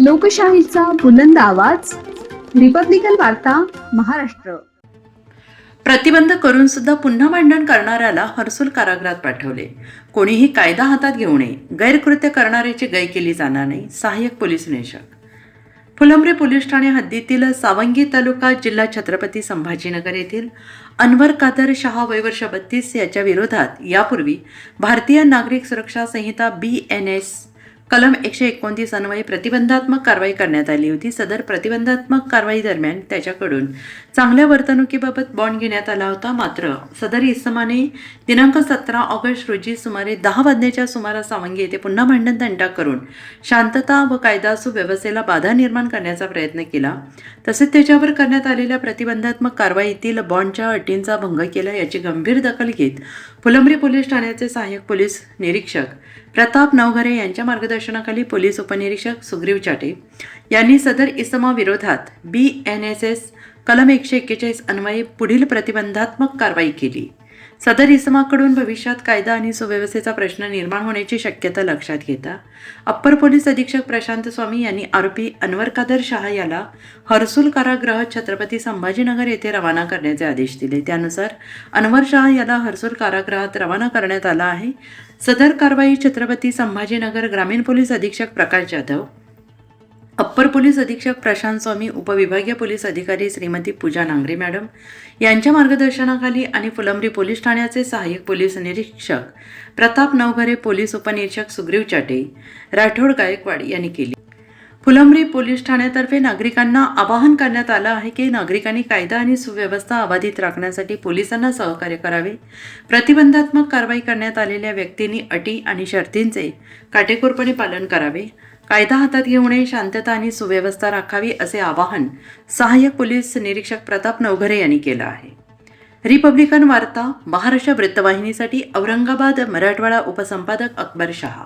लोकशाहीचा बुलंद आवाज, रिपब्लिकन वार्ता, महाराष्ट्र. प्रतिबंध करून सुद्धा पुन्हा भांडण करणाऱ्याला हर्सुल कारागृहात पाठवले. कोणीही कायदा हातात घेऊ नये, गैरकृत्य करणाऱ्याची गय केली जाणार नाही. सहाय्यक पोलीस निरीक्षक. फुलंब्री पोलीस ठाणे हद्दीतील सावंगी तालुका जिल्हा छत्रपती संभाजीनगर येथील अनवर कादर शहा वय वर्ष 32 याच्या विरोधात यापूर्वी भारतीय नागरिक सुरक्षा संहिता BNS कलम 129 अन्वये प्रतिबंधात्मक कारवाई करण्यात आली होती. सदर प्रतिबंधात्मक कारवाई दरम्यान त्याच्याकडून चांगल्या वर्तणुकीबाबत बॉन्ड घेण्यात आला होता. मात्र सदर इसमाने दिनांक 17 ऑगस्ट रोजी सुमारे 10 वाजण्याच्या सुमारास सावंगी येथे पुन्हा भांडण तंटा करून शांतता व कायदा सुव्यवस्थेला बाधा निर्माण करण्याचा प्रयत्न केला. तसेच त्याच्यावर करण्यात आलेल्या प्रतिबंधात्मक कारवाईतील बॉन्डच्या अटींचा भंग केला. याची गंभीर दखल घेत फुलंब्री पोलीस ठाण्याचे सहाय्यक पोलीस निरीक्षक प्रताप नवघरे यांच्या मार्गदर्शनाखाली पोलीस उपनिरीक्षक सुग्रीव चाटे यांनी सदर इसमाविरोधात BNSS कलम 141 अन्वये पुढील प्रतिबंधात्मक कारवाई केली. सदर इसमाकडून भविष्यात कायदा आणि सुव्यवस्थेचा प्रश्न निर्माण होण्याची शक्यता लक्षात घेता अप्पर पोलीस अधीक्षक प्रशांत स्वामी यांनी आरोपी अनवर कादर शहा याला हर्सुल कारागृह छत्रपती संभाजीनगर येथे रवाना करण्याचे आदेश दिले. त्यानुसार अनवर शहा याला हर्सुल कारागृहात रवाना करण्यात आला आहे. सदर कारवाई छत्रपती संभाजीनगर ग्रामीण पोलीस अधीक्षक प्रकाश जाधव, अप्पर पोलीस अधीक्षक प्रशांत स्वामी, उपविभागीय पोलीस अधिकारी श्रीमती पूजा नांगरे मॅडम यांच्या मार्गदर्शनाखाली आणि फुलंब्री पोलीस ठाण्याचे सहाय्यक पोलीस निरीक्षक प्रताप नवघरे, पोलीस उपनिरीक्षक सुग्रीव चाटे, राठोड गायकवाड यांनी केली. फुलंब्री पोलीस ठाण्यातर्फे नागरिकांना आवाहन करण्यात आलं आहे की नागरिकांनी कायदा आणि सुव्यवस्था अबाधित राखण्यासाठी पोलिसांना सहकार्य करावे. प्रतिबंधात्मक कारवाई करण्यात आलेल्या व्यक्तींनी अटी आणि शर्तींचे काटेकोरपणे पालन करावे. कायदा हातात घेऊ नये, शांतता आणि सुव्यवस्था राखावी असे आवाहन सहाय्यक पोलीस निरीक्षक प्रताप नवघरे यांनी केलं आहे. रिपब्लिकन वार्ता, महाराष्ट्र वृत्तवाहिनीसाठी औरंगाबाद, मराठवाडा उपसंपादक अकबर शहा.